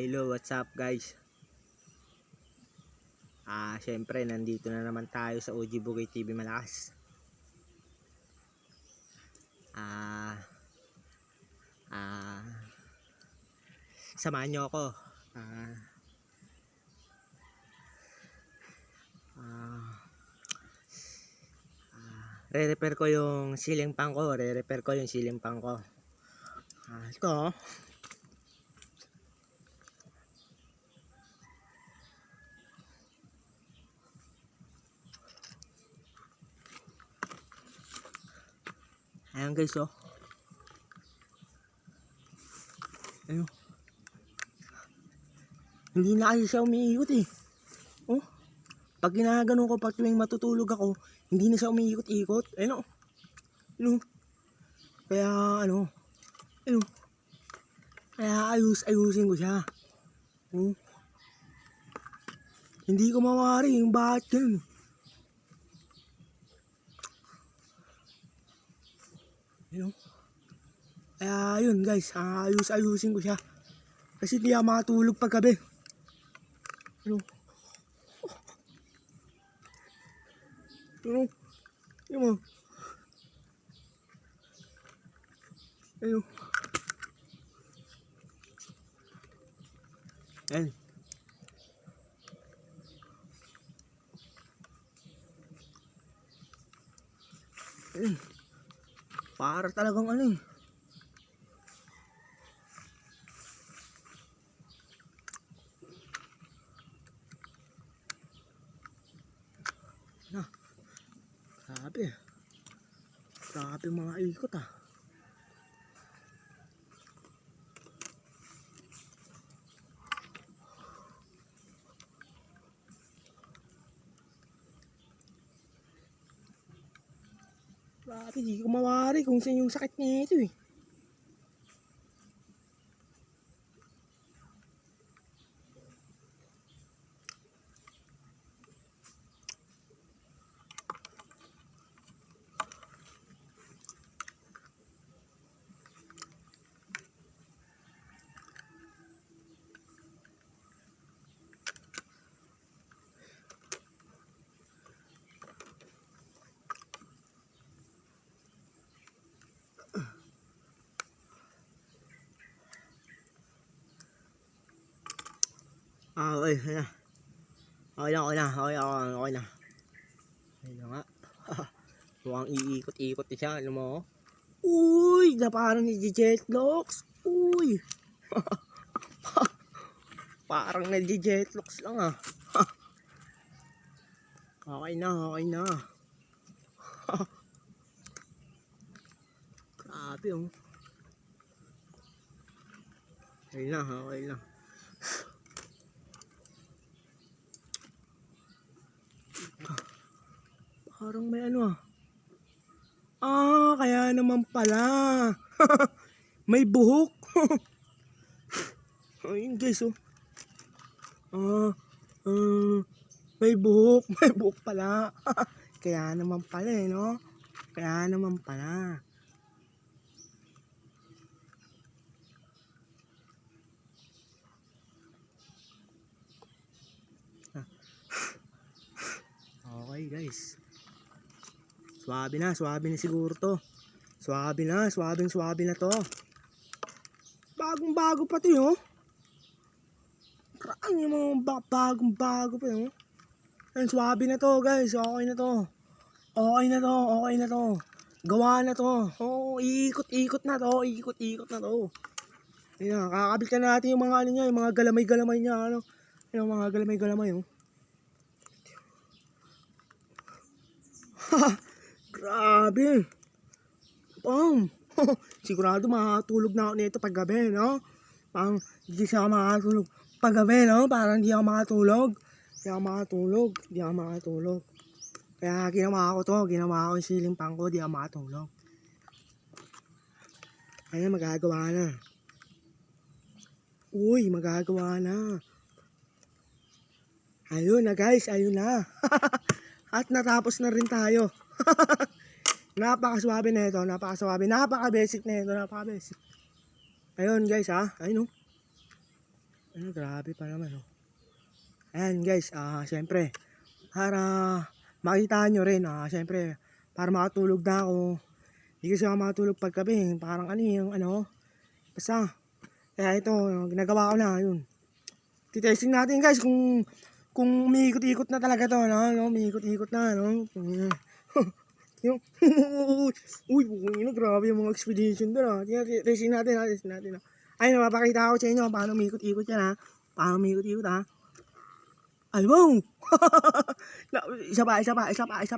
Hello, what's up guys? Syempre nandito na naman tayo sa OG Bugay TV Malakas. Ah, ah, Samahan nyo ako. Ah, ah, Re-repair ko yung ceiling fan ko. Ito. Ayan guys, oh. Ayun. Hindi na kasi siya umiikot eh. Oh. Pag ginaganon ko, pag tuwing matutulog ako, hindi na siya umiikot-ikot. Ayun, oh. Ayun. Kaya ano, ayun. Kaya ayusin ko siya. Oh. Hindi ko mawari yung bakit ganun. Ayun. Kaya yun guys, ayusin ko siya. Kasi di ako makatulog paggabi. Ayun. Ayun. Ayun. Ayun. Ayun. Ayun. Para talagang ano eh. Na. Grabe mga ikot ah. Grabe, di ko mawari kung saan yung sakit nito eh. Okay na. Okay na. Ayun nga. Mukhang iikot-ikot siya, alam mo. Uy, na parang nagje-jetlocks. Uy. Parang nagje-jetlocks lang ah. Okay na. Grabe oh. Okay na. Parang may ano ah. Kaya naman pala. May buhok. Ayun guys oh. May buhok pala. Kaya naman pala eh, no? Kaya naman pala. Okay guys. Swabe na siguro to. Swabe na to. Bagong-bago pa to, oh. Kraan yung mga bagong-bago pa, oh. Ayun, swabe na to, guys. Okay na to. Gawa na to. Oh, iikot na to. Ayun, kakabit na natin yung mga ano niya, yung mga galamay-galamay niya, ano. Yung mga galamay-galamay, oh. Grabe. Sigurado makakatulog na ako nito paggabi, no? Hindi siya makakatulog paggabi, no? Parang hindi ako makatulog. Kaya ginawa ko yung ceiling fan ko, di ako makatulog. Ayun, magagawa na. Uy, magagawa na. Ayun na guys, ayun na. At natapos na rin tayo. Napakaswabe na ito, napaka-basic na ito, Ayun guys ha, ayun oh. Ano, grabe pa naman, oh. Ayan, guys, syempre, para makita nyo rin, syempre, para makatulog na ako. Hindi kasi ako makatulog paggabi, parang ano yung, basta, kaya ito, ginagawa ko na, yun. Titesting natin, guys, kung umiikot-ikot na talaga to, no? Umiikot-ikot na, no? Yung, uy, grabe yung mga expedition doon, testing natin, testing natin, Ay, napapakita ko sa inyo paano umiikot-ikot yan, ha? Paano umiikot-ikot, ha? Ay, wow! isa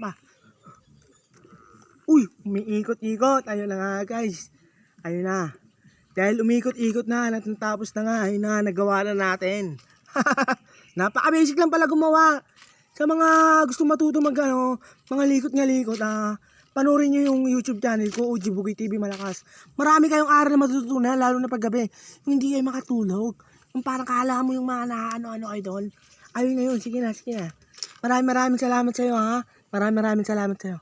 pa. Uy, umiikot-ikot. Ayun na nga, guys. Ayun na. Dahil umikot-ikot na, natapos na nga, ayun na, nagawa na natin. Napaka-basic lang pala gumawa. Sa mga gusto matuto mga likot-likot, panoorin nyo yung YouTube channel ko, OG Bugoy TV Malakas. Marami kayong aral na matututunan, lalo na paggabi. Yung hindi kayo makatulog. Yung parang kala mo yung mga ano kayo doon. Ayun na yun, sige na. Maraming salamat sa iyo, ha. Maraming salamat sa iyo.